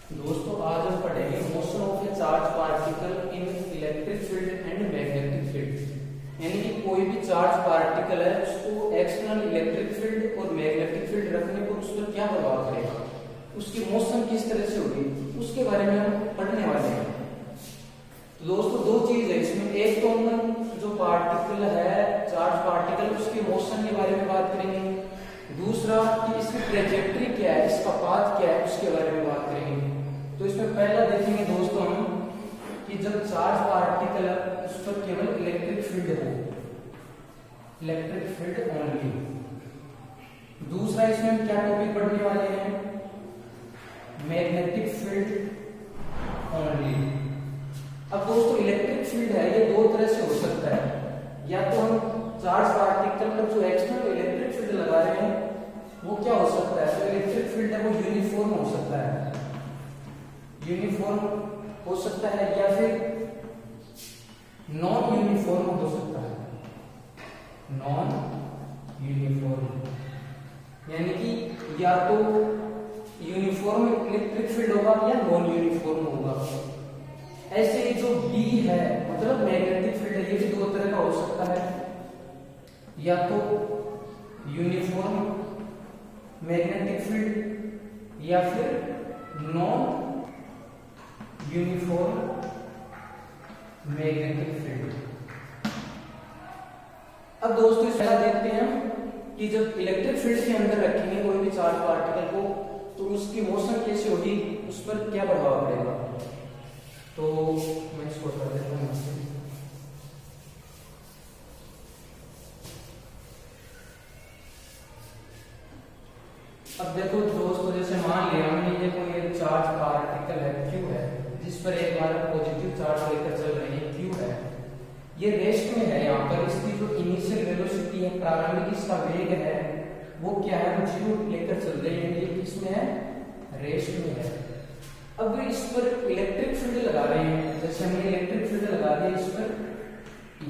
दोस्तों आज हम पढ़ेंगे motion of A charge particle in electric field and magnetic field. यानी कि कोई भी चार्ज पार्टिकल है उसको एक्सटर्नल इलेक्ट्रिक फील्ड और मैग्नेटिक फील्ड रखने पर उस पर क्या प्रभाव पड़ेगा, उसकी मोशन किस तरह से होगी, उसके बारे में हम पढ़ने वाले हैं। तो दोस्तों दो चीज है इसमें, एक तो हम जो पार्टिकल है चार्ज पार्टिकल उसके मोशन के बारे में बात करेंगे, दूसरा कि इसकी ट्रेजेक्टरी क्या है, इसका पाथ क्या है उसके बारे में बात करेंगे। तो इसमें पहला देखेंगे दोस्तों हम कि जब चार्ज पार्टिकल है उस पर केवल इलेक्ट्रिक फील्ड है, इलेक्ट्रिक फील्ड ओनली। दूसरा इसमें हम क्या टॉपिक पढ़ने वाले हैं, मैग्नेटिक फील्ड ओनली। अब दोस्तों इलेक्ट्रिक फील्ड है ये दो तरह से हो सकता है, या तो हम चार्ज पार्टिकल पर जो एक्सटर्नल इलेक्ट्रिक फील्ड लगा रहे हैं वो क्या हो सकता है, तो इलेक्ट्रिक फील्ड है वो यूनिफॉर्म हो सकता है, यूनिफॉर्म हो सकता है या फिर नॉन यूनिफॉर्म हो सकता है, नॉन यूनिफॉर्म। यानी कि या तो यूनिफॉर्म इलेक्ट्रिक फील्ड होगा या नॉन यूनिफॉर्म होगा। ऐसे ही जो बी है मतलब मैग्नेटिक फील्ड है ये भी दो तरह का हो सकता है, या तो यूनिफॉर्म मैग्नेटिक फील्ड या फिर नॉन यूनिफॉर्म मैग्नेटिक फील्ड। अब दोस्तों इस पहला देखते हैं कि जब इलेक्ट्रिक फील्ड के अंदर रखेंगे कोई भी चार्ज पार्टिकल को तो उसकी मोशन कैसे होगी, उस पर क्या प्रभाव पड़ेगा। तो मैं इसको कर देता हूं। अब देखो दोस्तों जैसे मान लिया हमने ये कोई चार्ज पार्टिकल है Q है जिस पर एक बार पॉजिटिव चार्ज लेकर चल रहे हैं Q है, ये रेस्ट में है। यहाँ पर इसकी जो इनिशियल वेलोसिटी है प्रारंभिक इसका वेग है वो क्या है, हम 0 लेकर चल रहे हैं, ये किसमें है, रेस्ट में है। अब इस पर इलेक्ट्रिक फील्ड लगा रहे हैं, जैसे हमने इलेक्ट्रिक फील्ड लगा दिया इस पर E,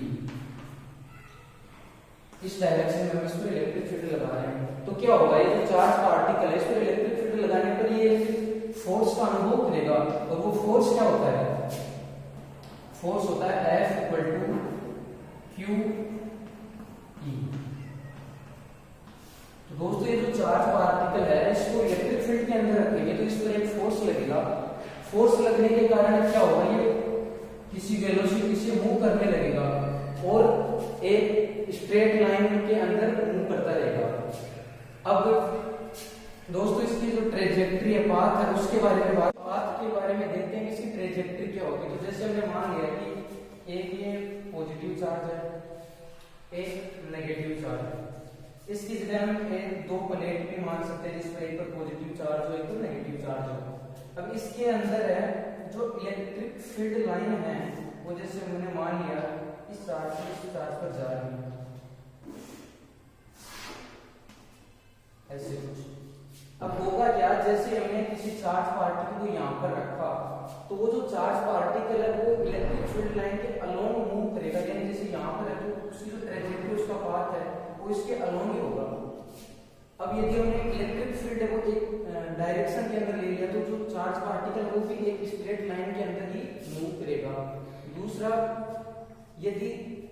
इस डायरेक्शन में हम इस पर इलेक्ट्रिक फील्ड लगा रहे हैं, तो क्या होगा, ये जो चार्ज पार्टिकल है इस पर इलेक्ट्रिक फील्ड लगाने पर ये फोर्स का अनुभव करेगा। और वो फोर्स क्या होता है, फोर्स होता है F equal to Q E. तो दोस्तों ये जो चार्ज पार्टिकल है इसको इलेक्ट्रिक फील्ड के अंदर रखेंगे तो इस पर एक फोर्स लगेगा, फोर्स लगने के कारण क्या होगा, ये किसी वेलोसिटी से मूव करने लगेगा और एक स्ट्रेट लाइन के अंदर मूव करता रहेगा। अब दोस्तों इसकी जो ट्रेजेक्टरी है पाथ है उसके बारे में पाथ के बारे में देखते हैं इसकी ट्रेजेक्टरी क्या होगी। तो जैसे हमने मान लिया कि एक ये पॉजिटिव चार्ज है एक नेगेटिव चार्ज है, इसकी जगह हम दो प्लेट भी मान सकते हैं जिस पर एक पर पॉजिटिव चार्ज हो एक पर नेगेटिव चार्ज हो। अब इसके अंदर है जो इलेक्ट्रिक फील्ड लाइन है वो जैसे हमने मान लिया इस चार्ज से इस चार्ज पर जा रही है ऐसे कुछ। अब होगा क्या, जैसे हमने किसी चार्ज पार्टिकल को यहाँ पर रखा तो वो जो चार्ज पार्टिकल है वो इलेक्ट्रिक फील्ड लाइन के अलोंग मूव करेगा, यानी जैसे यहाँ पर है तो उसकी जो ट्रेजेक्टरी उसका पाथ है वो इसके अलोंग ही होगा। अब यदि हमने इलेक्ट्रिक फील्ड है वो एक डायरेक्शन के अंदर ले लिया तो जो चार्ज पार्टिकल वो भी एक स्ट्रेट लाइन के अंदर ही मूव करेगा। दूसरा यदि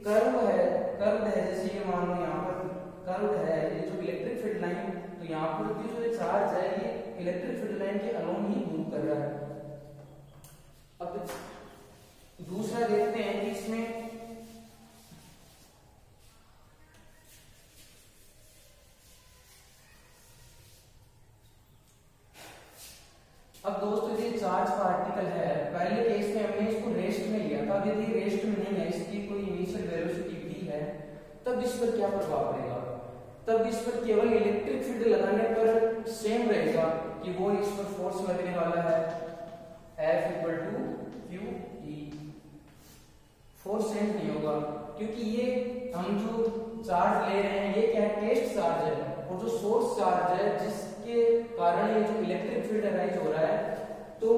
कर्व है जैसे ये मान लो यहाँ पर कर्व है ये जो इलेक्ट्रिक फील्ड लाइन, तो यहाँ पर भी जो चार्ज है ये इलेक्ट्रिक फील्ड लाइन के अलोंग ही मूव कर रहा है। अब दूसरा देखते हैं कि इसमें अब दोस्तों ये चार्ज पार्टिकल है, पहले केस में हमने इसको रेस्ट में लिया था, अब यदि रेस्ट में नहीं है इसकी कोई इनिशियल वेलोसिटी v है तब इस पर क्या प्रभाव पड़ेगा, तब इस पर केवल इलेक्ट्रिक फील्ड लगाने पर सेम रहेगा कि वो इस पर फोर्स लगने वाला है F equal to Q E, force same नहीं होगा क्योंकि ये हम जो चार्ज ले रहे हैं ये क्या है, टेस्ट चार्ज है, और जो सोर्स चार्ज है जिसके कारण ये जो इलेक्ट्रिक फील्ड अराइज हो रहा है तो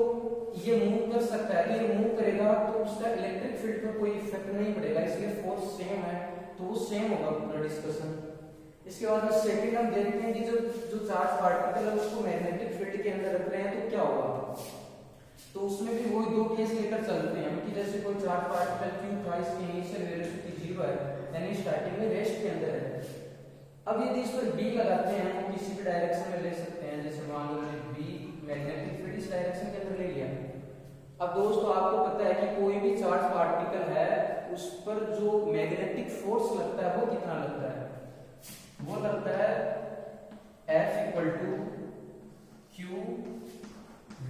ये मूव कर सकता है, ये मूव करेगा तो उसका इलेक्ट्रिक फील्ड पर कोई इफेक्ट नहीं पड़ेगा, इसलिए फोर्स सेम है तो वो सेम होगा पूरा डिस्कशन। इसके बाद में सेकंड हम देखते हैं कि जो चार्ज पार्टिकल है उसको मैग्नेटिक फील्ड के अंदर रख रहे हैं तो क्या होगा। चार्ज पार्टिकल क्यू था, इसकी इनिशियल वेलोसिटी 0 है, यानी स्टार्टिंग में रेस्ट के अंदर है। अब यदि इस पर बी लगाते हैं, हम किसी भी डायरेक्शन में ले सकते हैं, जैसे मान लो बी मैग्नेटिक फील्ड इस डायरेक्शन के अंदर ले लिया। अब दोस्तों आपको पता है कि कोई भी चार्ज पार्टिकल है उस पर जो मैग्नेटिक फोर्स लगता है वो कितना लगता है, वो लगता है F equal to Q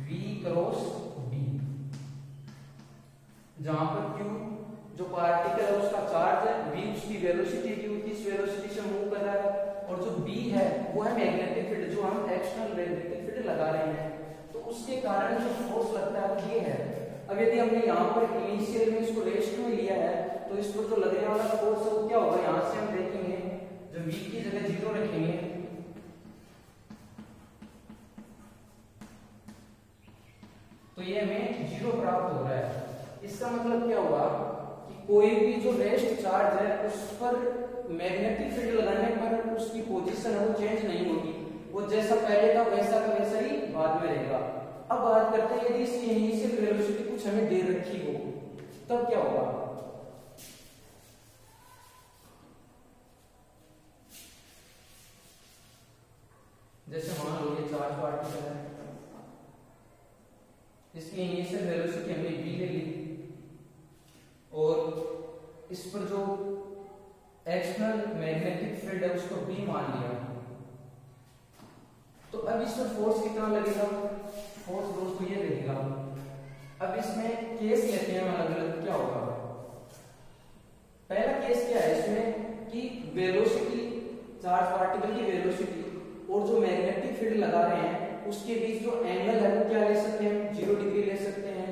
V cross B, जहां पर क्यू जो पार्टिकल है उसका चार्ज है, v उसकी वेलोसिटी है, क्योंकि इस वेलोसिटी से मूव कर रहा है, और जो b है वो है मैग्नेटिक फील्ड जो हम एक्सटर्नल मैग्नेटिक फील्ड लगा रहे हैं, तो उसके कारण जो फोर्स लगता है वो ये है। अब यदि हमने यहाँ पर इनिशियल में इसको रेस्ट में लिया है तो इस पर जो लगने वाला फोर्स है वो क्या होगा, यहाँ से हम देखेंगे जो v की जगह 0 रखेंगे तो ये हमें 0 प्राप्त हो रहा है। इसका मतलब क्या हुआ कि कोई भी जो रेस्ट चार्ज है उस पर मैग्नेटिक फील्ड लगाने पर उसकी पोजीशन है वो चेंज नहीं होगी, वो जैसा पहले था वैसा का वैसा ही बाद में रहेगा। अब बात करते हैं यदि इसकी इनिशियल वेलोसिटी कुछ हमें दे रखी हो तब क्या होगा। जैसे मान लो ये चार्ज पार्टिकल है, इसकी इनिशियल वेलोसिटी हमने v ले ली और इस पर जो एक्सटर्नल मैग्नेटिक फील्ड है उसको b मान लिया, तो अब इस पर फोर्स कितना लगेगा, फोर्स दोस्तों ये लगेगा। अब इसमें केस लेते हैं अलग अलग, क्या होगा। पहला केस क्या है इसमें कि वेलोसिटी, चार्ज पार्टिकल की वेलोसिटी और जो मैग्नेटिक फील्ड लगा रहे हैं उसके बीच जो एंगल है वो क्या ले सकते हैं, 0 डिग्री ले सकते हैं,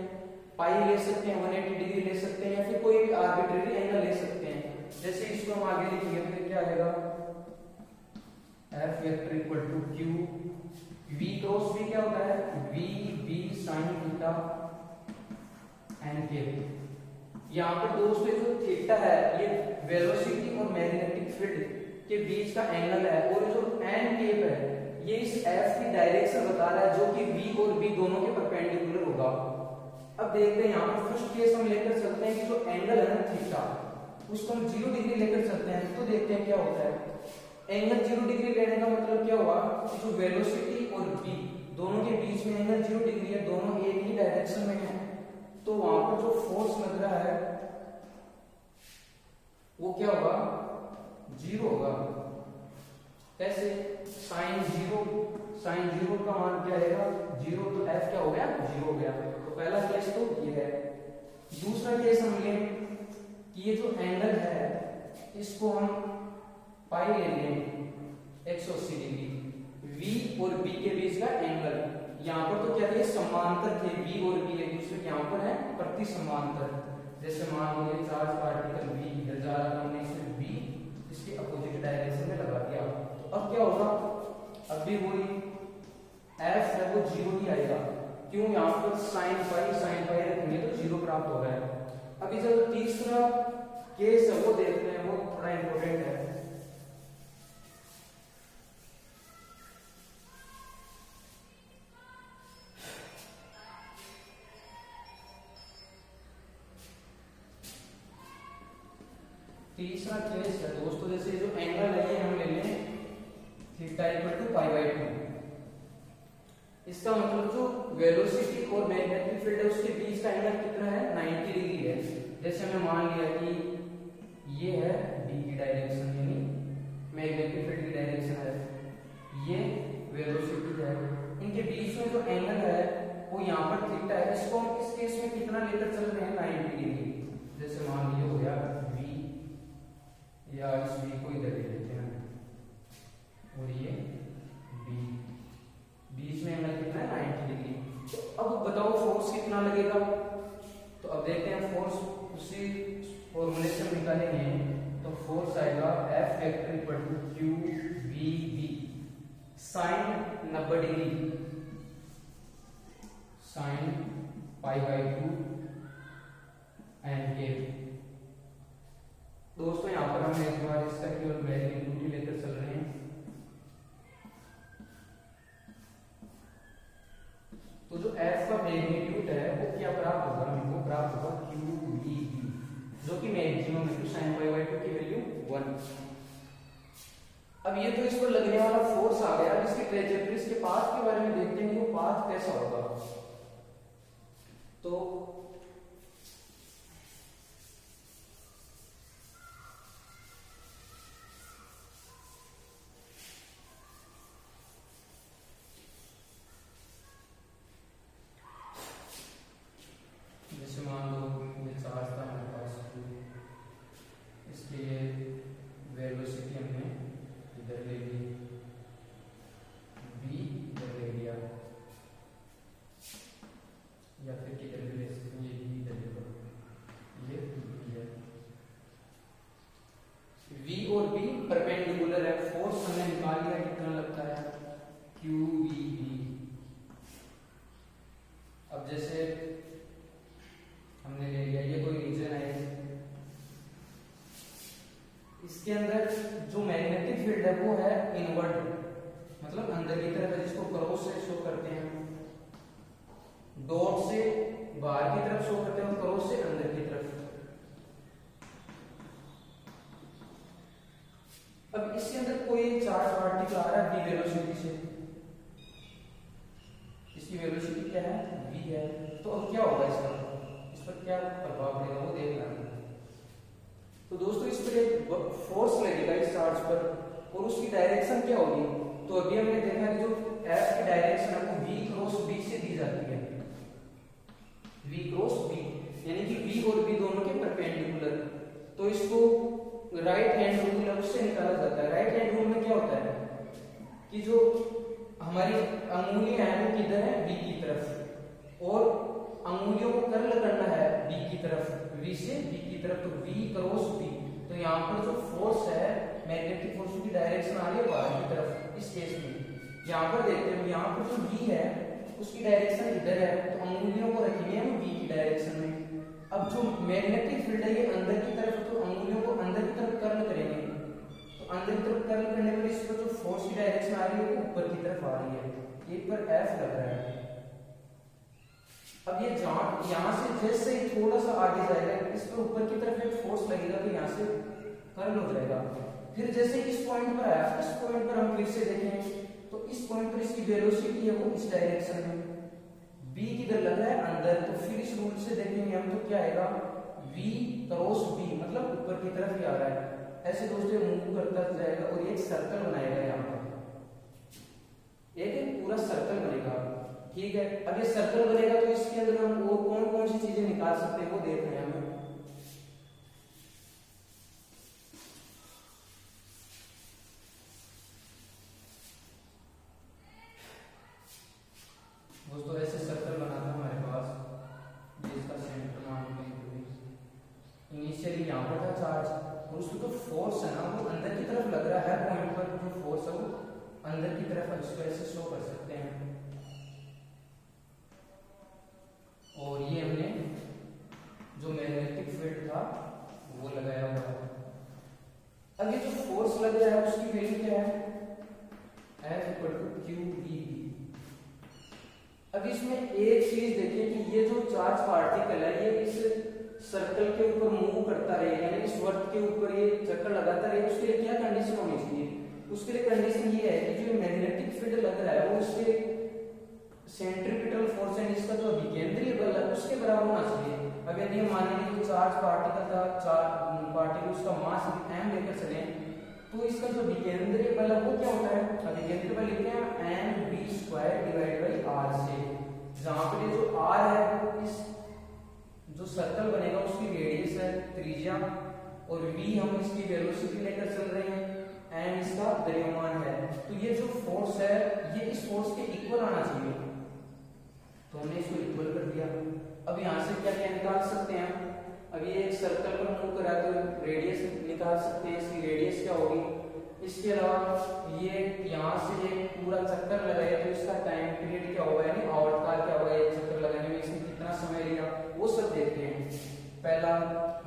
पाई ले सकते हैं, 180 डिग्री ले सकते हैं, या फिर कोई भी आर्बिट्रेरी एंगल ले सकते हैं। जैसे इसको हम आगे लिखेंगे तो क्या आएगा, F vector equal to Q v cross v क्या होता है, v b sin theta n के। यहाँ पर दोस्तों जो थीटा है ये वेलोसिटी और मैग्नेटिक फील्ड के बीच का एंगल है, और जो n केप है ये इस F की डायरेक्शन बता रहा है जो कि v और b दोनों के परपेंडिकुलर होगा। अब देखते हैं यहाँ पर फर्स्ट केस हम लेकर चलते हैं कि जो एंगल है ना थीटा उसको हम 0 डिग्री लेकर चलते हैं, तो देखते हैं क्या होता है। एंगल 0 डिग्री लेने का मतलब क्या हुआ कि जो वेलोसिटी और v दोनों के बीच में एंगल 0 डिग्री है, दोनों एक ही डायरेक्शन में है, तो वहां पर जो फोर्स लग रहा है वो क्या होगा, 0 होगा। कैसे, साइन 0 का मान क्या रहेगा 0, तो F क्या हो गया, 0 हो गया। तो पहला केस तो ये है। दूसरा केस हम लें कि ये जो एंगल है इसको हम पाई ले लें 180 डिग्री, v और b के बीच का एंगल। यहाँ पर तो क्या थे, समांतर थे, v और b एक दूसरे के यहाँ पर है प्रति समांतर। जैसे मान लो ये चार्ज पार्टिकल v इधर जा रहा है, हमने इसे v इसके अपोजिट डायरेक्शन में लगा दिया, तो अब क्या होगा, अब भी वही F है वो 0 ही आएगा, क्यों, यहाँ पर साइन पाई रखेंगे तो 0 प्राप्त हो रहा है। अभी जो तीसरा केस है वो देखते हैं, वो थोड़ा इंपॉर्टेंट है। तीसरा केस है दोस्तों, जैसे जो एंगल है ये हम ले लें theta equal to pi by 2। इसका मतलब जो वेलोसिटी और मैग्नेटिक फील्ड है उसके बीच का एंगल कितना है, 90 डिग्री है। जैसे हमने मान लिया कि ये है b की डायरेक्शन, यानी मैग्नेटिक फील्ड की डायरेक्शन है, ये वेलोसिटी है, इनके बीच में जो एंगल है वो यहाँ पर थीटा है। इसको हम इस केस में कितना लेकर चल रहे हैं, 90 डिग्री। जैसे मान लीजिए हो गया v, या इस v को इधर ले लेते हैं, और ये b, बीच में एंगल कितना है, 90 डिग्री। तो अब बताओ फोर्स कितना लगेगा, तो अब देखते हैं फोर्स उसी फॉर्मूले से निकालेंगे, तो फोर्स आएगा F vector equal to Q V B sine 90 degree sine pi by 2 and के। दोस्तों यहाँ पर हम एक बार इसका केवल मैग्नीट्यूड लेकर चल रहे हैं, तो जो F का मैग्नीट्यूड है वो क्या प्राप्त होगा, हमको प्राप्त होगा क्यू वी जो कि मैक्सिमम है, तो साइन पाई बाई 2 की वैल्यू 1। अब ये तो इस पर लगने वाला फोर्स आ गया। अब इसकी ट्रेजेक्टरी, इसके पाथ के बारे में देखते हैं, वो पाथ कैसा होगा। तो जैसे मान लो ये चार्ज था हमारे पास, इसके वेलोसिटी हमने इधर ले ली, v इधर ले लिया, या फिर किधर भी ले सकते हैं, ये v इधर ले लो, ये v है। v और b परपेंडिकुलर है, फोर्स हमने निकाल लिया कितना लगता है, QVB। अब जैसे हमने ले लिया, ये कोई रीजन है, इसके अंदर जो मैग्नेटिक फील्ड है वो है इनवर्ड, मतलब अंदर की तरफ है, जिसको क्रॉस से शो करते हैं, डॉट से बाहर की तरफ शो करते हैं और क्रॉस से अंदर की तरफ। अब इसके अंदर कोई चार्ज पार्टिकल आ रहा है v वेलोसिटी से, इसकी वेलोसिटी क्या है, v है। तो अब क्या होगा इसका, इस पर क्या प्रभाव पड़ेगा वो देखना है। तो दोस्तों इस पर एक फोर्स लगेगा इस चार्ज पर, और उसकी डायरेक्शन क्या होगी। तो अभी हमने देखा कि जो F की डायरेक्शन है वो v क्रॉस b से दी जाती है, v क्रॉस b, यानी कि v और b दोनों के परपेंडिकुलर। तो इसको राइट हैंड रूल है उससे निकाला जाता है। राइट हैंड रूल में क्या होता है कि जो हमारी अंगुलियां हैं वो किधर है, b की तरफ, और अंगुलियों को कर्ल करना है b की तरफ, v से b की तरफ, तो v क्रॉस b। तो यहाँ पर जो फोर्स है, मैग्नेटिक फोर्स की डायरेक्शन आ रही है बाहर की तरफ इस केस में। यहाँ पर देखते हैं, यहाँ पर जो v है उसकी डायरेक्शन इधर है, तो अंगुलियों को रखेंगे हम v की डायरेक्शन में। अब जो मैग्नेटिक फील्ड है ये अंदर की तरफ, तो अंगुलियों को अंदर की तरफ कर्ल करेंगे, तो अंदर की तरफ कर्ल करने पर इस पर जो फोर्स की डायरेक्शन आ रही है वो ऊपर की तरफ आ रही है, एक पर F लग रहा है। अब ये यहाँ से जैसे ही थोड़ा सा आगे जाएगा, इस पर ऊपर की तरफ एक फोर्स लगेगा, तो यहाँ से कर्ल हो जाएगा। फिर जैसे इस पॉइंट पर आया, इस पॉइंट पर हम फिर से देखें, तो इस पॉइंट पर इसकी वेलोसिटी है वो इस डायरेक्शन में, b किधर लग रहा है अंदर, तो फिर इस रूल से देखेंगे हम, तो क्या आएगा, v क्रॉस b, मतलब ऊपर की तरफ ही आ रहा है। ऐसे दोस्तों मूव करता जाएगा और एक सर्कल बनाएगा, यहाँ पर एक पूरा सर्कल बनेगा, ठीक है। अब ये सर्कल बनेगा तो इसके अंदर हम वो कौन कौन सी चीजें निकाल सकते हैं वो देख रहे हैं हमें। दोस्तों ऐसे सर्कल बना था हमारे पास, ये इसका सेंटर मान लो, इनिशियली यहाँ पर था चार्ज, और उसमें तो फोर्स है ना वो अंदर की तरफ लग रहा है, हर पॉइंट पर जो फोर्स है वो अंदर की तरफ है, इसको ऐसे शो कर सकते हैं। और ये हमने जो मैग्नेटिक फील्ड था वो लगाया हुआ है। अब ये जो फोर्स लग रहा है उसकी वैल्यू क्या है, F=QEB। अब इसमें एक चीज देखिए कि ये जो चार्ज पार्टिकल है ये इस सर्कल के ऊपर मूव करता रहेगा, यानी इस वर्त के ऊपर ये चक्कर लगाता रहेगा। उसके लिए क्या कंडीशन होनी चाहिए, उसके लिए कंडीशन ये है कि जो मैग्नेटिक फील्ड लग रहा है वो उसके सेंट्रीपिटल फोर्स है, इसका जो विकेंद्रीय बल है उसके बराबर होना चाहिए। अब यदि हम मान लीजिए जो चार्ज पार्टिकल था, चार्ज पार्टिकल उसका मास m लेकर चले, तो इसका जो विकेंद्रीय बल है वो क्या होता है, अब विकेंद्रीय बल लिखते हैं mv²/r से, जहां पर ये जो r है वो इस जो सर्कल बनेगा उसकी रेडियस है, त्रिज्या, और v हम इसकी वेलोसिटी लेकर चल रहे हैं, m इसका द्रव्यमान है। तो ये जो फोर्स है ये इस फोर्स के इक्वल आना चाहिए, तो हमने इसको इक्वल कर दिया। अब यहाँ से क्या क्या निकाल सकते हैं, अब ये एक सर्कल पर मूव करा तो रेडियस निकाल सकते हैं, इसकी रेडियस क्या होगी। इसके अलावा ये यहाँ से एक पूरा चक्कर लगाया तो इसका टाइम पीरियड क्या होगा, यानी आवर्तकाल क्या होगा, एक चक्कर लगाने में इसने कितना समय लिया वो सब देखते हैं। पहला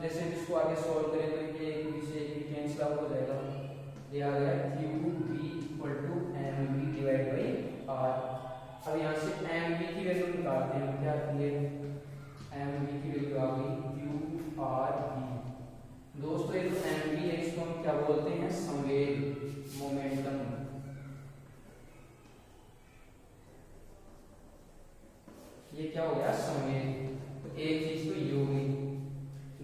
जैसे इसको आगे सॉल्व करें तो ये एक बी से एक कैंसिल आउट हो जाएगा, ये आ गया QV=mv/r। अब यहाँ से mv की वैल्यू निकालते हैं, क्या किए, mv की वैल्यू आ गई QRV। दोस्तों ये जो एम बी है इसको हम क्या बोलते हैं, संवेग, मोमेंटम। ये क्या हो गया, संवेग। तो एक चीज तो ये होगी।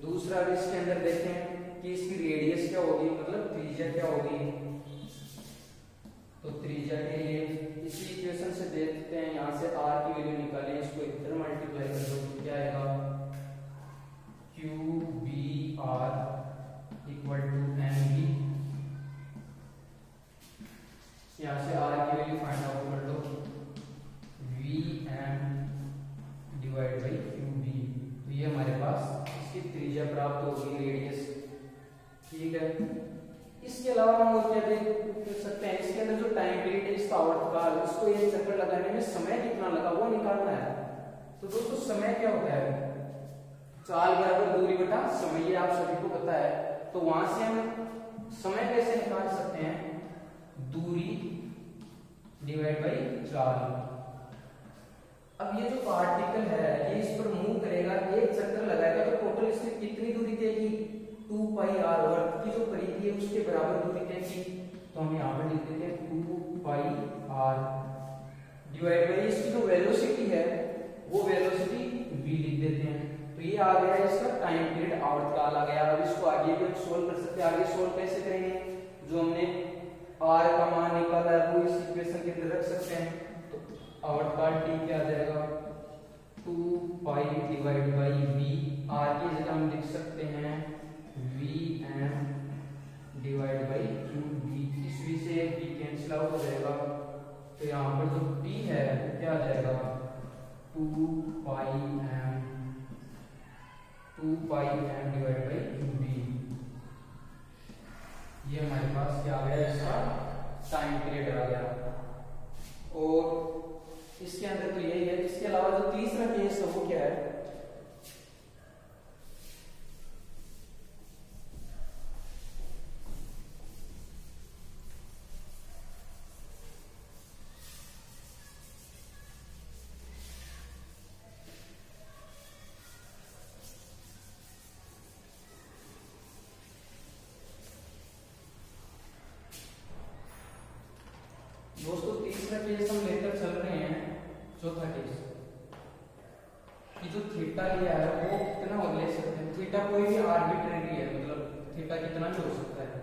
दूसरा भी इसके अंदर देखें कि इसकी रेडियस क्या होगी, मतलब त्रिज्या क्या होगी। तो त्रिज्या के लिए इसी इक्वेशन से देखते हैं, यहां से r की वैल्यू निकालें, इसको इधर मल्टीप्लाई कर दो, तो क्या आएगा, Q B R equal to M B. यहां से r की वैल्यू फाइंड आउट कर दो, V M divide by Q B. तो ये हमारे पास इसकी त्रिज्या प्राप्त होगी, रेडियस। ठीक है, इसके अलावा हम और क्या देख सकते हैं, इसके अंदर जो टाइम पीरियड है, इसका आवर्तकाल, इसको एक चक्कर लगाने में समय कितना लगा वो निकालना है। तो दोस्तों समय क्या होता है, चाल बराबर दूरी बटा समय, ये आप सभी को पता है। तो वहां से हम समय कैसे निकाल सकते हैं, दूरी डिवाइड बाई चाल। अब ये जो पार्टिकल है ये इस पर मूव करेगा, एक चक्कर लगाएगा, तो टोटल इसकी कितनी दूरी तय की, 2 पाई आर, वर्ग की जो परिधि है उसके बराबर दूरी तय की। तो हम यहाँ पर लिख देते हैं 2 पाई आर डिवाइड बाई इसकी जो वेलोसिटी है वो वेलोसिटी v लिख देते हैं। तो ये आ गया इसका टाइम पीरियड, आवर्तकाल आ गया। अब इसको आगे भी हम सोल्व कर सकते हैं। आगे सोल्व कैसे करेंगे, जो हमने r का मान निकाला है वो इस इक्वेशन के अंदर रख सकते हैं। तो आवर्तकाल t क्या आ जाएगा, 2 pi divide by v, r की जगह हम लिख सकते हैं V M divide by Q B. इस v से एक v कैंसिल आउट हो जाएगा। तो यहाँ पर जो t है क्या आ जाएगा, 2 pi M divide by Q B. ये हमारे पास क्या आ गया, इसका टाइम पीरियड आ गया। और इसके अंदर तो यही है। इसके अलावा जो तीसरा केस है वो क्या है, दोस्तों तीसरा केस हम लेकर चल रहे हैं, चौथा केस, कि जो थीटा लिया है वो कितना और ले सकते हैं। थीटा कोई भी आर्बिट्रेरी है, मतलब थीटा कितना भी हो सकता है।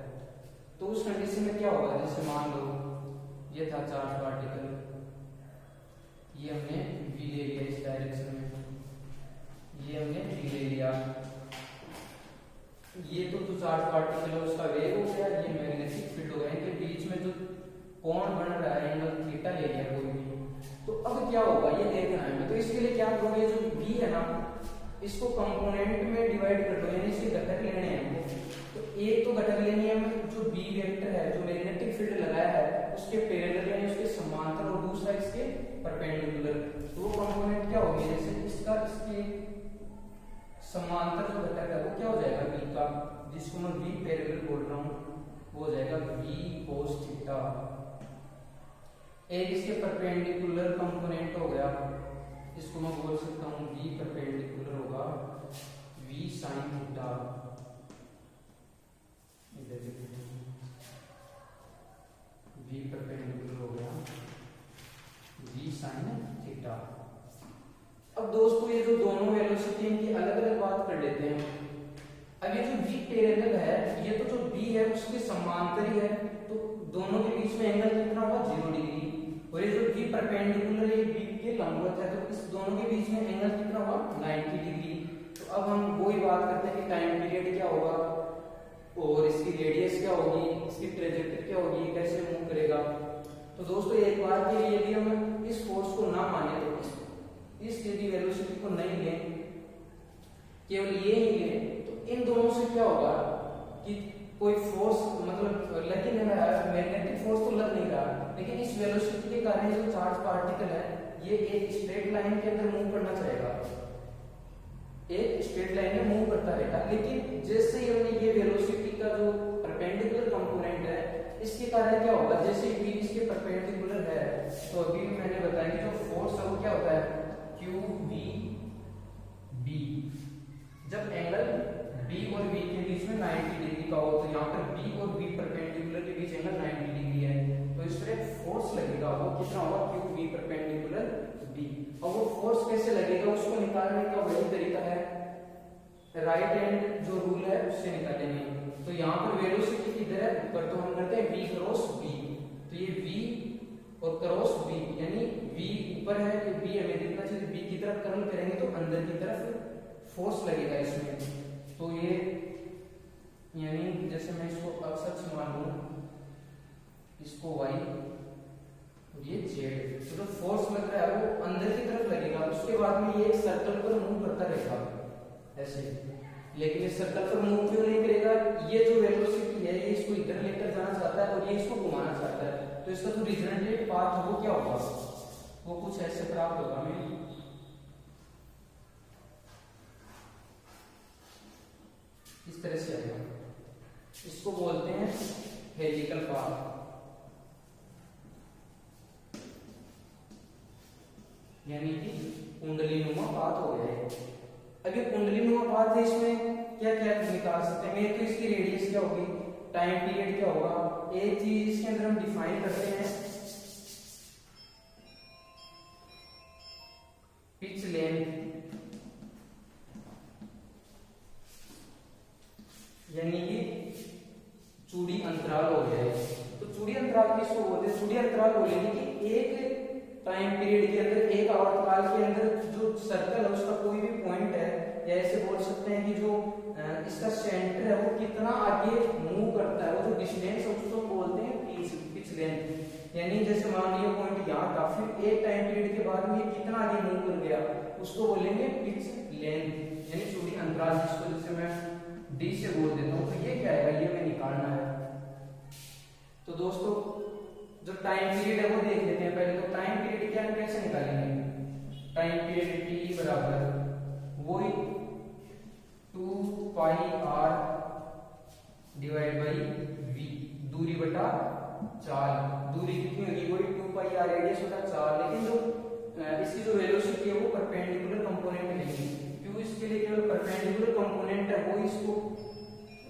तो उस कंडीशन में क्या होगा, जैसे मान लो ये था चार्ज पार्टिकल, ये हमने v ले लिया इस डायरेक्शन में, ये हमने v ले लिया, ये तो जो चार्ज पार्टिकल है उसका वेग हो गया, ये मैग्नेटिक फील्ड हो गया, इनके बीच में जो कोण बन रहा है एंगल थीटा ले लिया कोई भी। तो अब क्या होगा ये देखना है। तो इसके लिए क्या करोगे, जो v है ना इसको कंपोनेंट में डिवाइड कर दो, यानी इसके घटक लेने हैं। तो एक तो घटक लेनी है जो b वेक्टर है, जो मैग्नेटिक फील्ड लगाया है उसके पैरेलल यानी उसके समांतर, और दूसरा इसके परपेंडिकुलर। तो वो कंपोनेंट क्या होगी, जैसे इसका इसके समांतर जो घटक है वो क्या हो जाएगा v का, जिसको मैं v पैरेलल बोल रहा हूँ, वो हो जाएगा v cos थीटा। एक इसके परपेंडिकुलर कंपोनेंट हो गया, इसको मैं बोल सकता हूँ v परपेंडिकुलर होगा v sin theta. v perpendicular हो गया v sin थीटा। अब दोस्तों ये जो दोनों वेलोसिटी इनकी अलग अलग बात कर लेते हैं। अब ये जो v पैरेलल है, ये तो जो b है उसके समांतर ही है, तो दोनों के बीच में एंगल कितना होगा, 0 डिग्री। और ये जो v परपेंडिकुलर है, b के लंबवत है, तो इस दोनों के बीच में एंगल कितना होगा, 90 डिग्री। तो अब हम वही बात करते हैं कि टाइम पीरियड क्या होगा और इसकी रेडियस क्या होगी, इसकी ट्रेजेक्टरी क्या होगी, कैसे मूव करेगा। तो दोस्तों एक बार के लिए यदि हम इस फोर्स को ना माने, तो इस यदि वेलोसिटी को नहीं लें, केवल ये ही लें, तो इन दोनों से क्या होगा कि कोई फोर्स मतलब लग ही नहीं रहा है, मैग्नेटिक फोर्स तो लग नहीं रहा, लेकिन इस वेलोसिटी के कारण जो चार्ज पार्टिकल है ये एक स्ट्रेट लाइन के अंदर मूव करना चाहेगा, एक स्ट्रेट लाइन में मूव करता रहेगा। लेकिन जैसे ही हमने ये वेलोसिटी का जो परपेंडिकुलर कंपोनेंट है, इसके कारण क्या होगा, जैसे v इसके परपेंडिकुलर है, तो अभी मैंने बताया कि जो फोर्स है वो क्या होता है, QVB। जब एंगल बी और बी के बीच में 90 डिग्री का हो, तो यहाँ पर बी और बी परपेंडिकुलर के बीच एंगल 90 डिग्री है, तो इस पर एक फोर्स लगेगा, वो कितना होगा, क्यू बी परपेंडिकुलर बी। और वो फोर्स कैसे लगेगा उसको निकालने का वही तरीका है, राइट हैंड जो रूल है उससे निकालेंगे। तो यहाँ पर वेलोसिटी किधर है, ऊपर, तो हम करते हैं v क्रॉस b, तो ये v और क्रॉस b, यानी v ऊपर है, ये b हमें दिखना चाहिए, b की तरफ कर्ल करेंगे तो अंदर की तरफ फोर्स लगेगा इसमें, तो ये यानी जैसे मैं इसको x अक्ष मान लूं, इसको y और ये z, तो जो फोर्स लग रहा है वो अंदर की तरफ लगेगा, उसके बाद में ये एक सर्कल पर मूव करता रहेगा ऐसे। लेकिन इस सर्कल पर मूव क्यों नहीं करेगा, ये जो वेलोसिटी है ये इसको इधर लेकर जाना चाहता है और ये इसको घुमाना चाहता है, तो इसका जो रिजल्टेंट पाथ है वो क्या होगा, वो कुछ ऐसे प्राप्त होगा हमें, इस तरह से आएगा, इसको बोलते हैं हेलिकल पाथ, यानी कि कुंडलीनुमा पाथ हो गया है। अब ये कुंडलीनुमा पाथ है, इसमें क्या क्या निकाल सकते हैं, एक तो इसकी रेडियस क्या होगी, टाइम पीरियड क्या होगा, एक चीज इसके अंदर हम डिफाइन करते हैं पिच लेंथ, यानी कि चूड़ी अंतराल हो गया है। तो चूड़ी अंतराल किसको बोलते हैं, चूड़ी अंतराल बोलेंगे कि एक टाइम पीरियड के अंदर, एक आवर्तकाल के अंदर जो सर्कल है उसका कोई भी पॉइंट है, या ऐसे बोल सकते हैं कि जो इसका सेंटर है वो कितना आगे मूव करता है, वो जो डिस्टेंस है उसको बोलते हैं पिच लेंथ। यानी जैसे मान लिया पॉइंट यहाँ था, फिर एक टाइम पीरियड के बाद में ये कितना आगे मूव कर गया, उसको बोलेंगे पिच लेंथ, यानी चूड़ी अंतराल, जिसको जैसे मैं डी से बोल देता हूँ, तो ये क्या है, ये हमें निकालना है। तो दोस्तों जो टाइम पीरियड है वो देख लेते हैं पहले, तो टाइम पीरियड क्या कैसे निकालेंगे, टाइम पीरियड टी बराबर वही 2 पाई आर डिवाइड बाई वी, दूरी बटा चाल, दूरी कितनी होगी, वही 2 पाई आर रेडियस बटा चाल, लेकिन जो इसकी जो वेलोसिटी है वो परपेंडिकुलर कंपोनेंट लेंगे, क्यों, इसके लिए केवल परपेंडिकुलर कंपोनेंट है वो इसको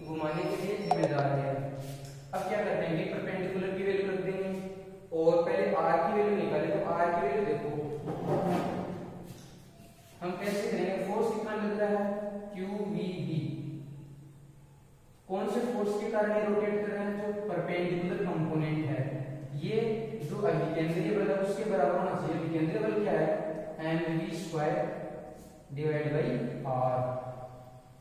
घुमाने के लिए जिम्मेदार है। अब क्या करते हैं, परपेंडिकुलर की वैल्यू रख देंगे और पहले आर की वैल्यू निकाले, तो आर की वैल्यू देखो हम कैसे करेंगे, फोर्स कितना लग रहा है, QVB, कौन से फोर्स के कारण ये रोटेट कर रहा है, जो परपेंडिकुलर कंपोनेंट है, ये जो अभिकेंद्रीय बल है उसके बराबर होना चाहिए, अभिकेंद्रीय बल क्या है, mv² डिवाइड बाई r।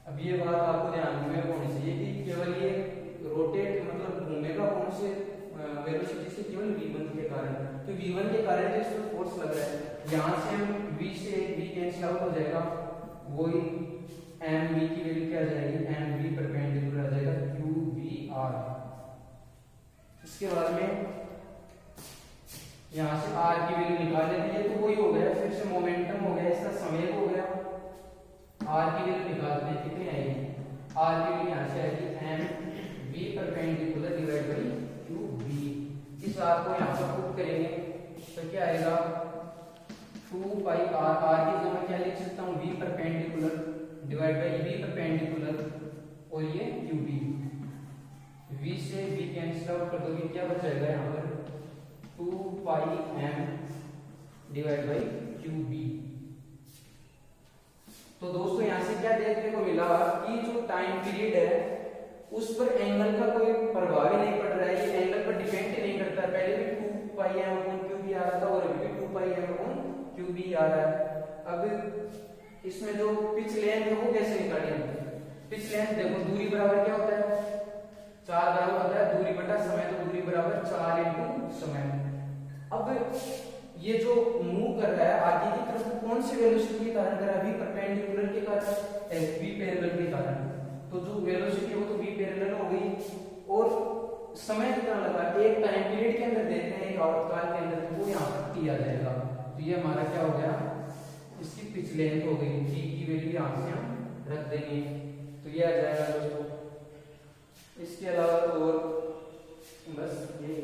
अब ये बात आपको ध्यान में होनी चाहिए कि केवल ये रोटेट मतलब घूमेगा कौन से वेलोसिटी से, केवल v1 के कारण, तो v1 के कारण जो इसमें फोर्स लग रहा है, यहाँ से हम v से v कैंसिल आउट हो जाएगा, वही mv की वैल्यू क्या आ जाएगी, mv परपेंडिकुलर आ जाएगा qvr। इसके बाद में यहाँ से r की वैल्यू निकाल लेते हैं, तो वही हो गया, फिर से मोमेंटम हो गया, इसका समय हो गया, r की वैल्यू निकालते हैं कितनी आएगी, r की वैल्यू यहाँ से आएगी mv perpendicular divide by qv। इस r को यहाँ पर पुट करेंगे तो क्या आएगा, 2 पाई r, r की जगह मैं क्या लिख सकता हूँ, v perpendicular divide by v perpendicular और ये qb, v से v कैंसिल आउट कर दोगे, क्या बचेगा यहाँ पर 2 पाई m डिवाइड बाई qb। तो दोस्तों यहाँ से क्या देखने को मिला कि जो टाइम पीरियड है उस पर एंगल का कोई प्रभाव ही नहीं पड़ रहा है, ये एंगल पर डिपेंड ही नहीं करता, पहले भी 2 पाई m अपॉन qb आ रहा था और अभी भी 2 पाई m अपॉन qb आ रहा है। अब इसमें जो पिच लेंथ है वो कैसे निकालेंगे, पिच लेंथ देखो, दूरी बराबर क्या होता है, 4 बराबर होता है दूरी बटा समय, तो दूरी बराबर 4 इंटू समय। अब ये जो मूव कर रहा है आगे की तरफ, कौन सी वेलोसिटी के कारण कर रहा है, v परपेंडिकुलर के कारण, v पैरेलल के कारण, तो जो वेलोसिटी है वो तो v पैरेलल हो गई, और समय कितना लगा, एक टाइम पीरियड के अंदर देखते हैं, एक आवर्तकाल के अंदर, वो यहाँ पर t आ जाएगा, तो ये हमारा क्या हो गया, इसकी पिच लेंथ हो गई, t की वैल्यू यहाँ से हम रख देंगे, तो ये आ जाएगा दोस्तों। इसके अलावा और बस ये